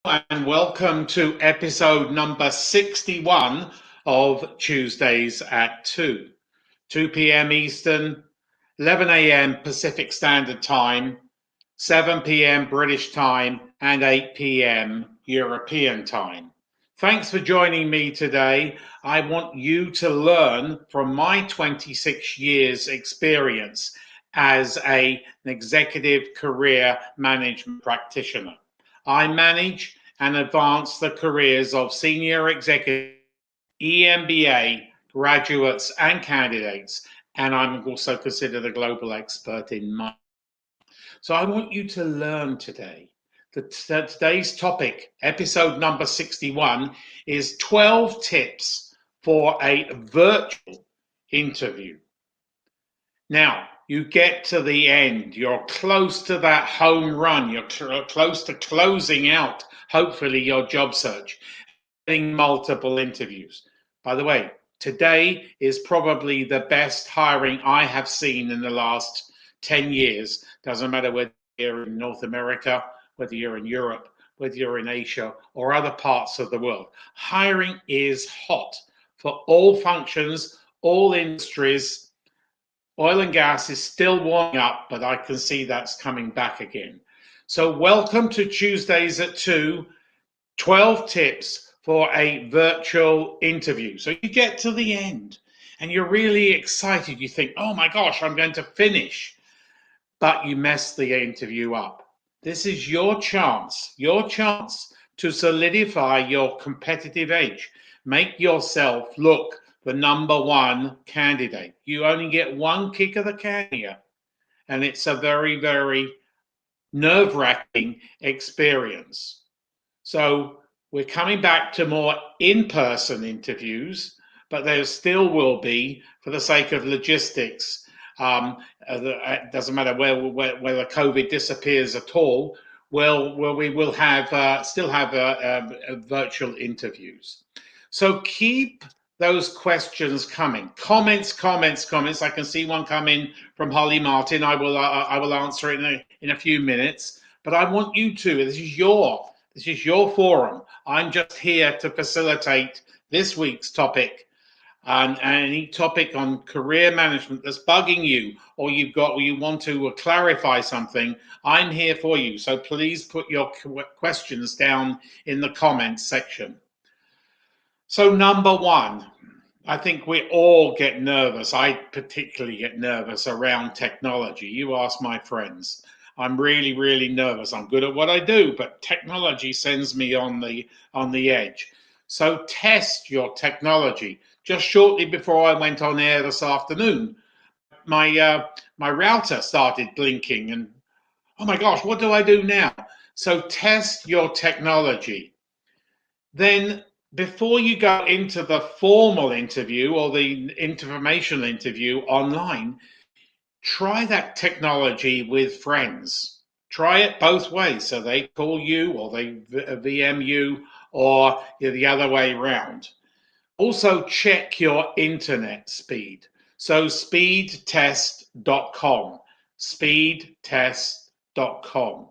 and welcome to episode number 61 of Tuesdays at 2 p.m. Eastern, 11 a.m. Pacific Standard Time, 7 p.m. British Time, and 8 p.m. European Time. Thanks for joining me today. I want you to learn from my 26 years experience as an executive career management practitioner. I manage and advance the careers of senior executives, EMBA graduates and candidates, and I'm also considered a global expert in my. So I want you to learn today. Today's topic, episode number 61, is 12 tips for a virtual interview. Now, you get to the end, you're close to that home run, you're close to closing out, hopefully, your job search, getting multiple interviews. By the way, today is probably the best hiring I have seen in the last 10 years. Doesn't matter whether you're in North America, whether you're in Europe, whether you're in Asia or other parts of the world. Hiring is hot for all functions, all industries. Oil and gas is still warming up, but I can see that's coming back again. So welcome to Tuesdays at 2, 12 tips for a virtual interview. So you get to the end and you're really excited. You think, oh my gosh, I'm going to finish. But you mess the interview up. This is your chance to solidify your competitive edge. Make yourself look the number one candidate. You only get one kick of the can here, and it's a very, very nerve-wracking experience. So we're coming back to more in-person interviews, but there still will be, for the sake of logistics. It doesn't matter whether COVID disappears at all. We will have still have virtual interviews. So keep those questions coming. Comments. I can see one coming from Holly Martin. I will answer it in a few minutes. But I want you to. This is your forum. I'm just here to facilitate this week's topic. And any topic on career management that's bugging you, or you want to clarify something, I'm here for you. So please put your questions down in the comments section. So number one, I think we all get nervous. I particularly get nervous around technology. You ask my friends. I'm really, really nervous. I'm good at what I do, but technology sends me on the edge. So test your technology. Just shortly before I went on air this afternoon, my router started blinking, and oh my gosh, what do I do now? So test your technology. Then, before you go into the formal interview or the informational interview online, try that technology with friends. Try it both ways. So they call you or they VM you, or the other way around. Also, check your internet speed. So speedtest.com. Speedtest.com.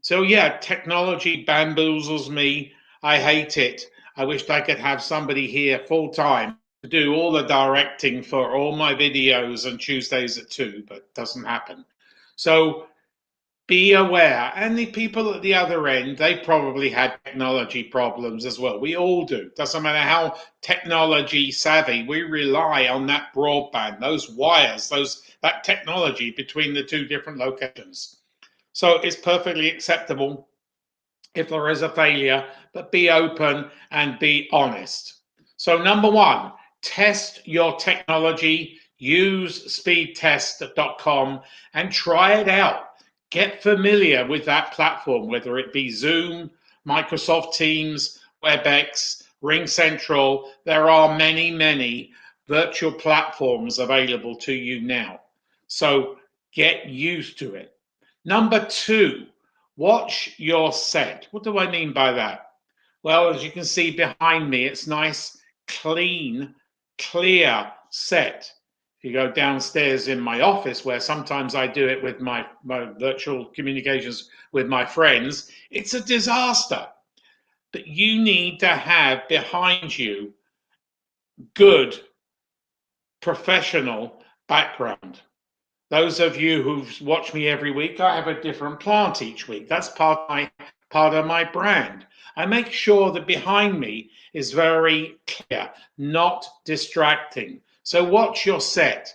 So yeah, technology bamboozles me. I hate it. I wished I could have somebody here full time to do all the directing for all my videos on Tuesdays at 2, but it doesn't happen. So be aware. And the people at the other end, they probably had technology problems as well. We all do. Doesn't matter how technology savvy, we rely on that broadband, those wires, that technology between the two different locations. So it's perfectly acceptable if there is a failure, but be open and be honest. So number one, test your technology. Use speedtest.com and try it out. Get familiar with that platform, whether it be Zoom, Microsoft Teams, WebEx, RingCentral. There are many, many virtual platforms available to you now. So get used to it. Number two, watch your set. What do I mean by that? Well, as you can see behind me, it's nice, clean, clear set. If you go downstairs in my office, where sometimes I do it with my virtual communications with my friends, it's a disaster. But you need to have behind you good professional background. Those of you who've watched me every week, I have a different plant each week. That's part of my brand. I make sure that behind me is very clear, not distracting. So watch your set.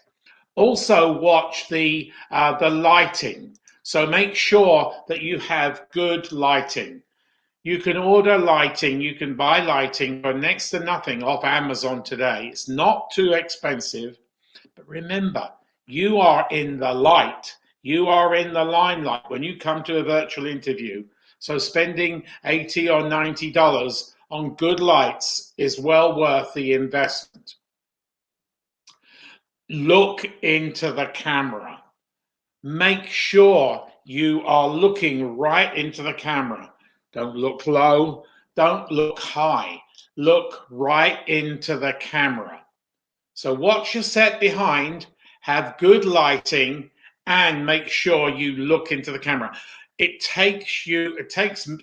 Also watch the lighting. So make sure that you have good lighting. You can order lighting, you can buy lighting for next to nothing off Amazon today. It's not too expensive. But remember, you are in the light. You are in the limelight when you come to a virtual interview. So spending $80 or $90 on good lights is well worth the investment. Look into the camera. Make sure you are looking right into the camera. Don't look low. Don't look high. Look right into the camera. So watch your set behind, have good lighting, and make sure you look into the camera.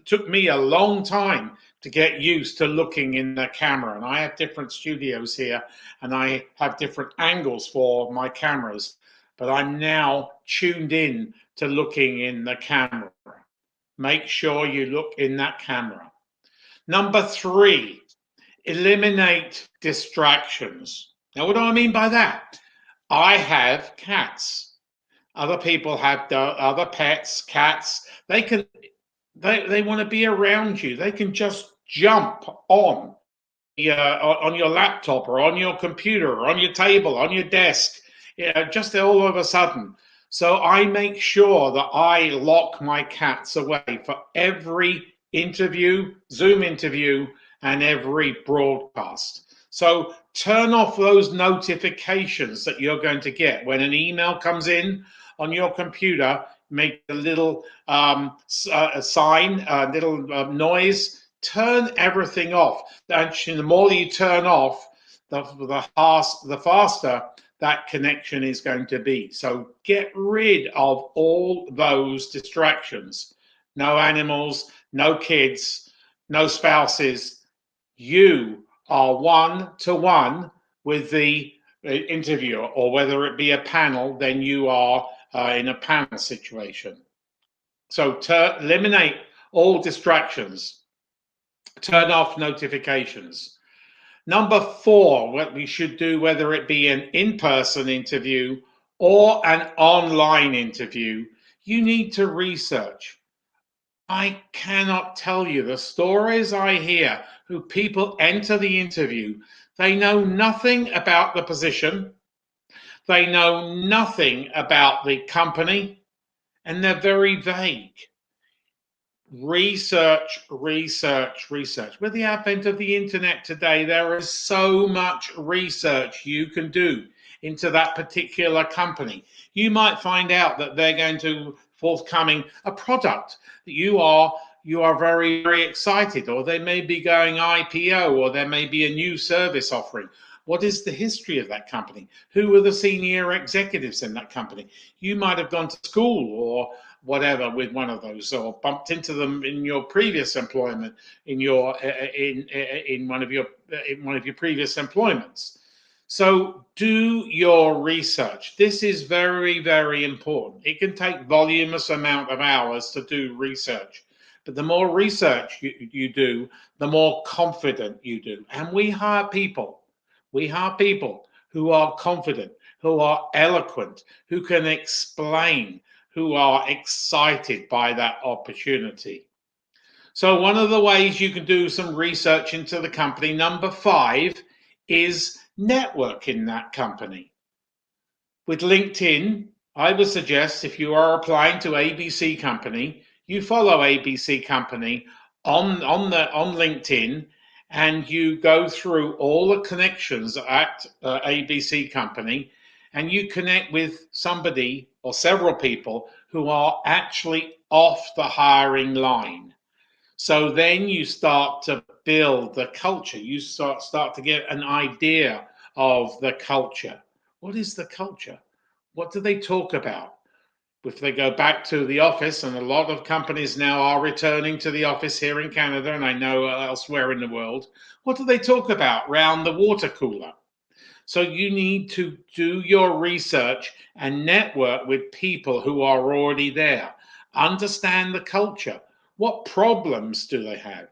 Took me a long time to get used to looking in the camera. And I have different studios here, and I have different angles for my cameras. But I'm now tuned in to looking in the camera. Make sure you look in that camera. Number 3, eliminate distractions. Now, what do I mean by that? I have cats. Other people have other pets, cats. They want to be around you. They can just jump on your laptop or on your computer or on your table, on your desk, just all of a sudden. So I make sure that I lock my cats away for every interview, Zoom interview, and every broadcast. So turn off those notifications that you're going to get when an email comes in on your computer. Make a little sign, a little noise. Turn everything off. Actually, the more you turn off, the faster that connection is going to be. So get rid of all those distractions. No animals, no kids, no spouses. You are one-to-one with the interviewer, or whether it be a panel, then you are in a panel situation. So eliminate all distractions. Turn off notifications. Number 4, what we should do, whether it be an in-person interview or an online interview, you need to research. I cannot tell you the stories I hear who people enter the interview. They know nothing about the position. They know nothing about the company, and they're very vague. Research, research, research. With the advent of the internet today, there is so much research you can do into that particular company. You might find out that they're going to forthcoming a product that you are very, very excited, or they may be going IPO, or there may be a new service offering. What is the history of that company? Who are the senior executives in that company? You might have gone to school or whatever with one of those, or bumped into them in your previous employment, in one of your previous employments. So do your research. This is very, very important. It can take voluminous amount of hours to do research, but the more research you do, the more confident you do. And we hire people who are confident, who are eloquent, who can explain, who are excited by that opportunity. So one of the ways you can do some research into the company, number 5, is network in that company. With LinkedIn, I would suggest, if you are applying to ABC Company, you follow ABC Company on LinkedIn, and you go through all the connections at ABC Company, and you connect with somebody or several people who are actually off the hiring line. So then you start to build the culture. You start to get an idea of the culture. What is the culture? What do they talk about? if they go back to the office, and a lot of companies now are returning to the office here in Canada, and I know elsewhere in the world, what do they talk about? Round the water cooler. So you need to do your research and network with people who are already there. Understand the culture. What problems do they have?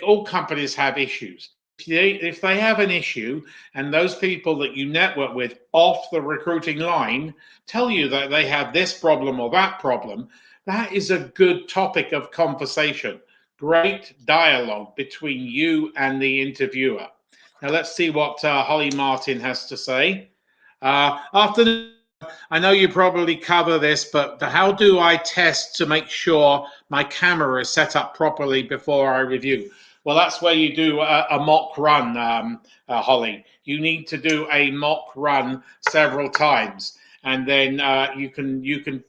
All companies have issues. If they have an issue and those people that you network with off the recruiting line tell you that they have this problem or that problem, that is a good topic of conversation. Great dialogue between you and the interviewer. Now let's see what Holly Martin has to say. I know you probably cover this, but how do I test to make sure my camera is set up properly before I review? Well, that's where you do a mock run, Holly. You need to do a mock run several times, and then you can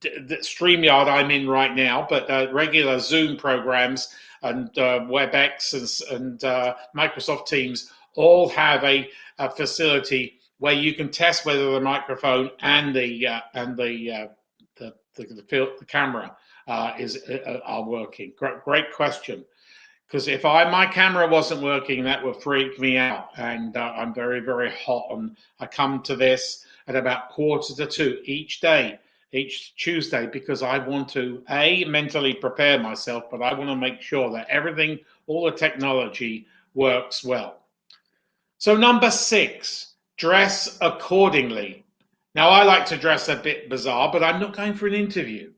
StreamYard I'm in right now, but regular Zoom programs and WebEx and Microsoft Teams all have a facility where you can test whether the microphone and the camera are working. Great question. Because if my camera wasn't working, that would freak me out, and I'm very, very hot on. I come to this at about 1:45 each day, each Tuesday, because I want to mentally prepare myself, but I want to make sure that everything, all the technology works well. So number 6, dress accordingly. Now I like to dress a bit bizarre, but I'm not going for an interview.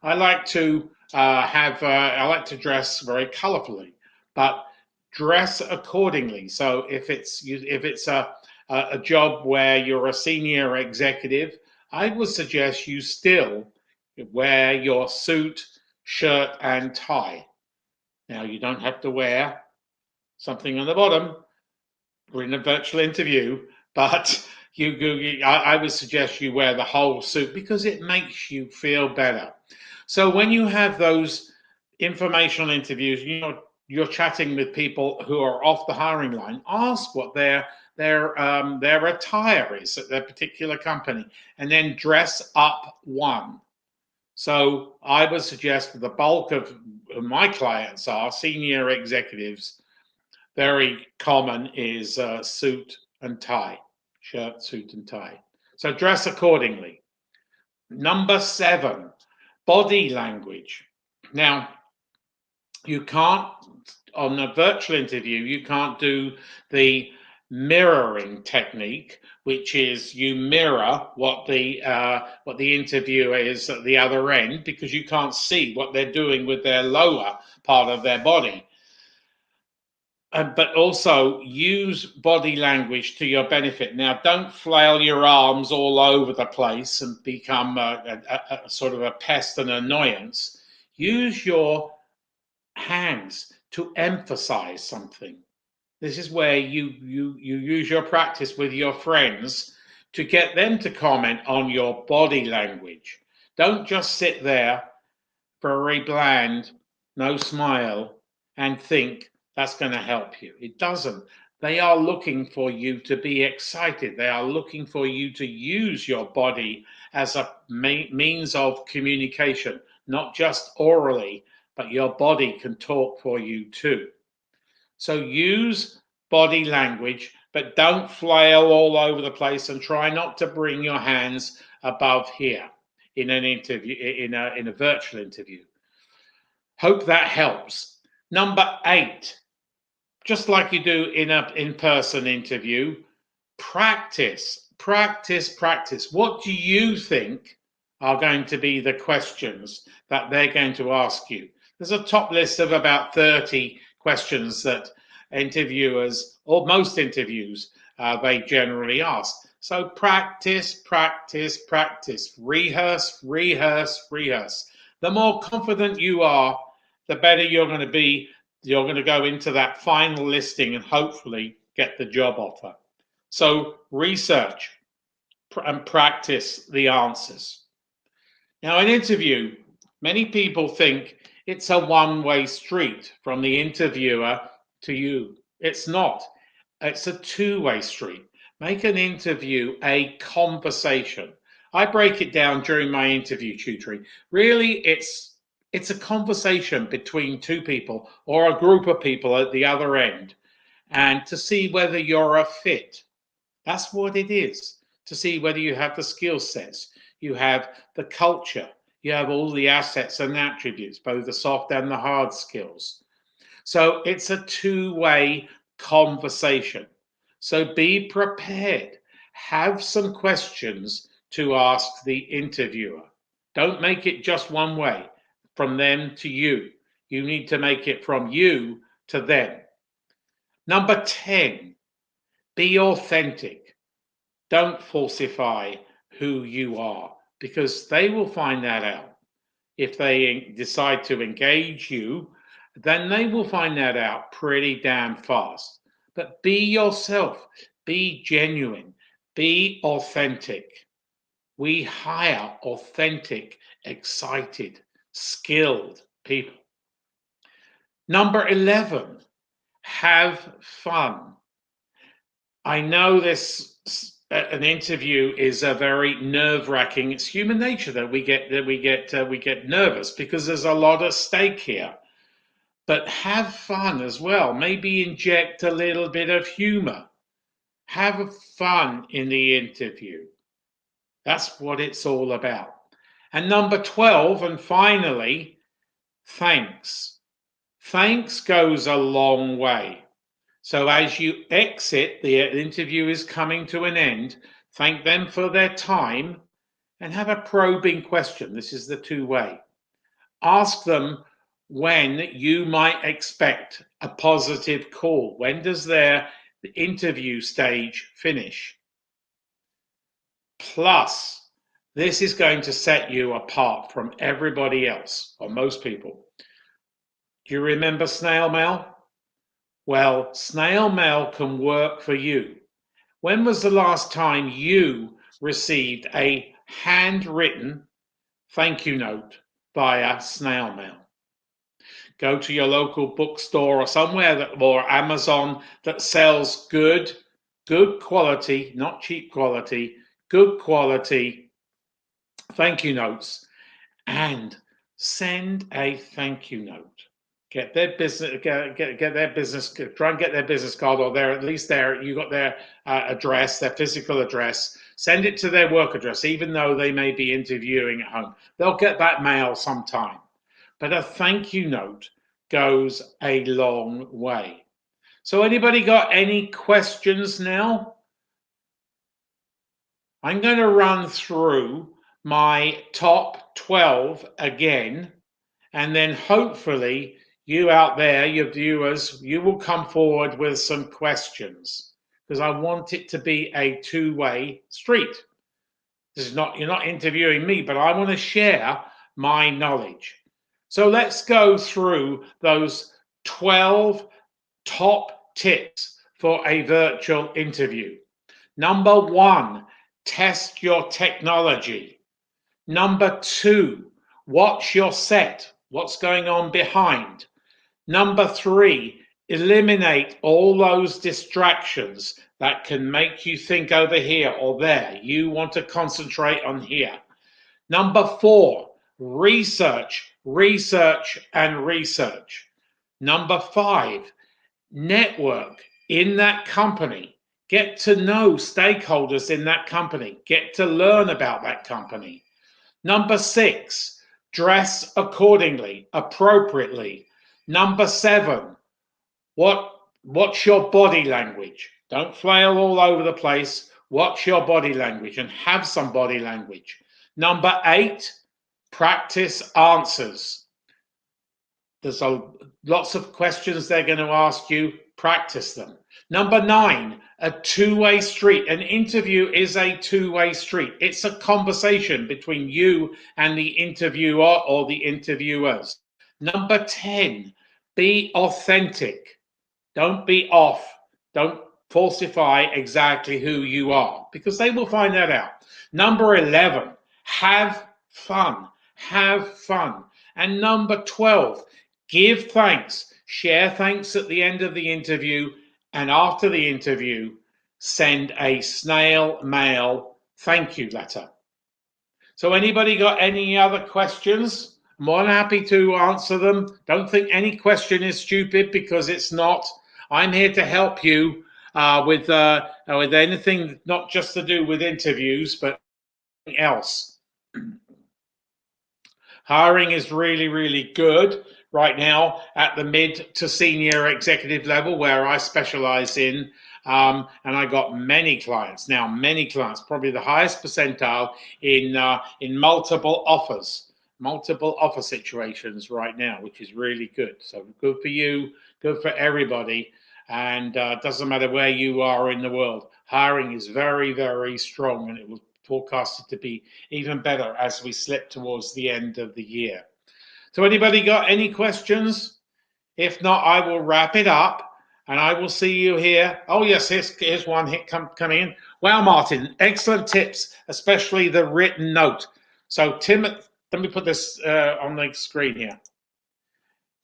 I like to I like to dress very colorfully, but dress accordingly. So if it's a job where you're a senior executive, I would suggest you still wear your suit, shirt, and tie. Now, you don't have to wear something on the bottom. We're in a virtual interview, but I would suggest you wear the whole suit because it makes you feel better. So when you have those informational interviews, you're chatting with people who are off the hiring line. Ask what their attire is at their particular company, and then dress up one. So I would suggest that the bulk of my clients are senior executives. Very common is suit and tie, shirt, suit, and tie. So dress accordingly. Number 7, body language. Now, you can't, on a virtual interview, you can't do the mirroring technique, which is you mirror what the interviewer is at the other end, because you can't see what they're doing with their lower part of their body. But also use body language to your benefit. Now, don't flail your arms all over the place and become a sort of a pest and annoyance. Use your hands to emphasize something. This is where you use your practice with your friends to get them to comment on your body language. Don't just sit there very bland, no smile, and think that's going to help you. It doesn't. They are looking for you to be excited. They are looking for you to use your body as a means of communication, not just orally, but your body can talk for you too. So use body language, but don't flail all over the place, and try not to bring your hands above here in an interview, in a virtual interview. Hope that helps. Number 8, just like you do in an in-person interview, practice. What do you think are going to be the questions that they're going to ask you? There's a top list of about 30 questions that interviewers, or most interviews, they generally ask. So practice. Rehearse. The more confident you are, the better you're going to be. You're going to go into that final listing and hopefully get the job offer. So research and practice the answers. Now, an interview, many people think it's a one-way street from the interviewer to you. It's not. It's a two-way street. Make an interview a conversation. I break it down during my interview tutoring. Really, it's a conversation between two people or a group of people at the other end, and to see whether you're a fit. That's what it is. To see whether you have the skill sets, you have the culture, you have all the assets and attributes, both the soft and the hard skills. So it's a two-way conversation. So be prepared. Have some questions to ask the interviewer. Don't make it just one way, from them to you. You need to make it from you to them. Number 10, be authentic. Don't falsify who you are, because they will find that out. If they decide to engage you, then they will find that out pretty damn fast. But be yourself, be genuine, be authentic. We hire authentic, excited, skilled people. Number 11, have fun. I know an interview is a very nerve-wracking. It's human nature that we get nervous because there's a lot at stake here. But have fun as well. Maybe inject a little bit of humor. Have fun in the interview. That's what it's all about. And number 12, and finally, thanks. Thanks goes a long way. So as you exit, the interview is coming to an end. Thank them for their time and have a probing question. This is the two-way. Ask them when you might expect a positive call. When does their interview stage finish? Plus, this is going to set you apart from everybody else, or most people. Do you remember snail mail? Well, snail mail can work for you. When was the last time you received a handwritten thank you note via snail mail? Go to your local bookstore or somewhere or Amazon that sells good quality, not cheap quality, good quality thank you notes, and send a thank you note. Get their business, get their business, try and get their business card, or at least you got their address, their physical address. Send it to their work address, even though they may be interviewing at home. They'll get that mail sometime. But a thank you note goes a long way. So anybody got any questions now? I'm going to run through my top 12 again, and then hopefully you out there, your viewers, you will come forward with some questions, because I want it to be a two-way street. You're not interviewing me, but I want to share my knowledge. So let's go through those 12 top tips for a virtual interview. Number 1, test your technology. Number 2, watch your set. What's going on behind? Number 3, eliminate all those distractions that can make you think over here or there. You want to concentrate on here. Number 4, research, and research. Number 5, network in that company. Get to know stakeholders in that company. Get to learn about that company. Number 6, dress accordingly, appropriately. Number 7, what's your body language? Don't flail all over the place. Watch your body language and have some body language. Number 8, practice answers. There's lots of questions they're going to ask you. Practice them. Number 9, a two-way street. An interview is a two-way street. It's a conversation between you and the interviewer or the interviewers. Number 10, be authentic. Don't be off. Don't falsify exactly who you are, because they will find that out. Number 11, have fun. Have fun. And number 12, give thanks. Share thanks at the end of the interview, and after the interview, send a snail mail thank you letter. So anybody got any other questions? I'm more than happy to answer them. Don't think any question is stupid, because it's not. I'm here to help you with anything, not just to do with interviews, but anything else. Hiring is really, really good right now at the mid to senior executive level, where I specialize in. And I got many clients, probably the highest percentile in multiple offer situations right now, which is really good. So good for you, good for everybody, and doesn't matter where you are in the world. Hiring is very, very strong, and it will forecasted to be even better as we slip towards the end of the year. So anybody got any questions? If not, I will wrap it up, and I will see you here. Oh yes, here's one hit coming in. Wow, Martin, excellent tips, especially the written note. So Timothy, let me put this on the screen here.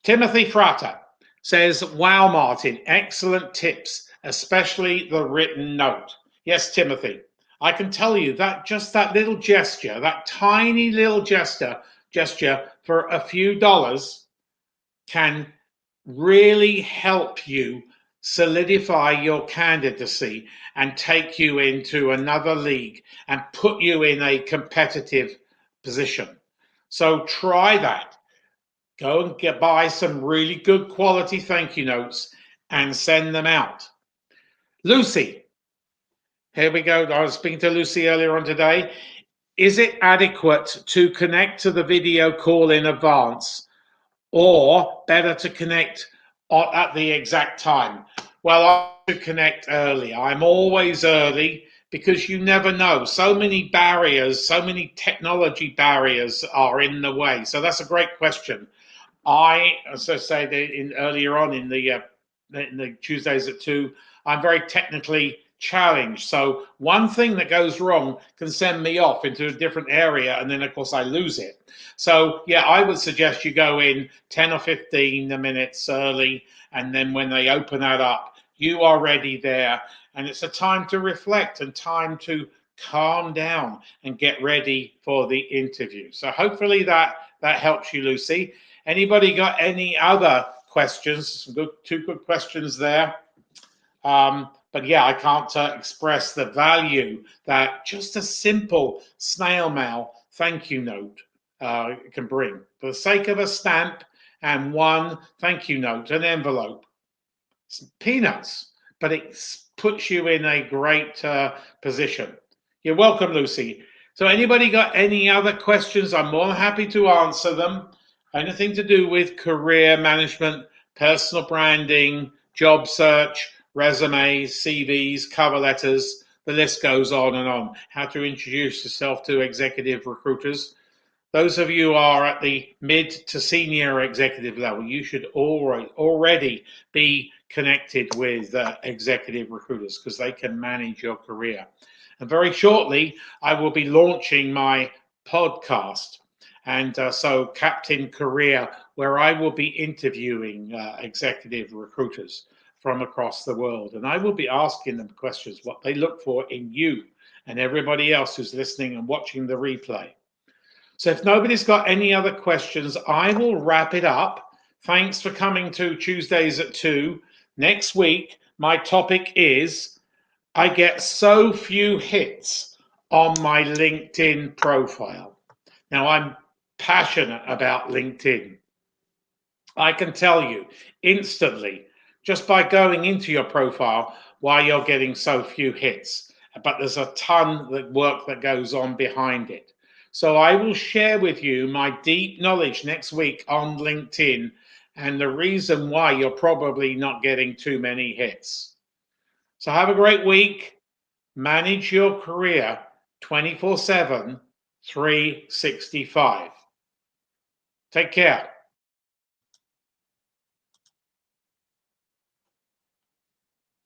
Timothy Frata says, wow, Martin, excellent tips, especially the written note. Yes, Timothy, I can tell you that just that little gesture, that tiny little gesture for a few dollars can really help you solidify your candidacy and take you into another league and put you in a competitive position. So try that. Go and buy some really good quality thank you notes and send them out. Lucy, here we go. I was speaking to Lucy earlier on today. Is it adequate to connect to the video call in advance, or better to connect at the exact time? Well, I like to connect early. I'm always early, because you never know. So many barriers, so many technology barriers are in the way. So that's a great question. As I said earlier on in the Tuesdays at 2, I'm very technically challenged. So one thing that goes wrong can send me off into a different area, and then of course I lose it. So yeah, I would suggest you go in 10 or 15 minutes early, and then when they open that up, you are ready there, and it's a time to reflect and time to calm down and get ready for the interview. So hopefully that helps you, Lucy. Anybody got any other questions? Two good questions there. But yeah, I can't express the value that just a simple snail mail thank you note can bring. For the sake of a stamp and one thank you note, an envelope, it's peanuts, but it puts you in a great position. You're welcome, Lucy. So anybody got any other questions? I'm more than happy to answer them. Anything to do with career management, personal branding, job search, resumes, CVs, cover letters, the list goes on and on. How to introduce yourself to executive recruiters. Those of you who are at the mid to senior executive level, you should already be connected with executive recruiters, because they can manage your career. And very shortly, I will be launching my podcast. And so Captain Career, where I will be interviewing executive recruiters from across the world. And I will be asking them questions, what they look for in you and everybody else who's listening and watching the replay. So if nobody's got any other questions, I will wrap it up. Thanks for coming to Tuesdays at 2. Next week, my topic is, I get so few hits on my LinkedIn profile. Now, I'm passionate about LinkedIn. I can tell you instantly, just by going into your profile, why you're getting so few hits. But there's a ton of work that goes on behind it. So I will share with you my deep knowledge next week on LinkedIn and the reason why you're probably not getting too many hits. So have a great week. Manage your career 24/7, 365. Take care.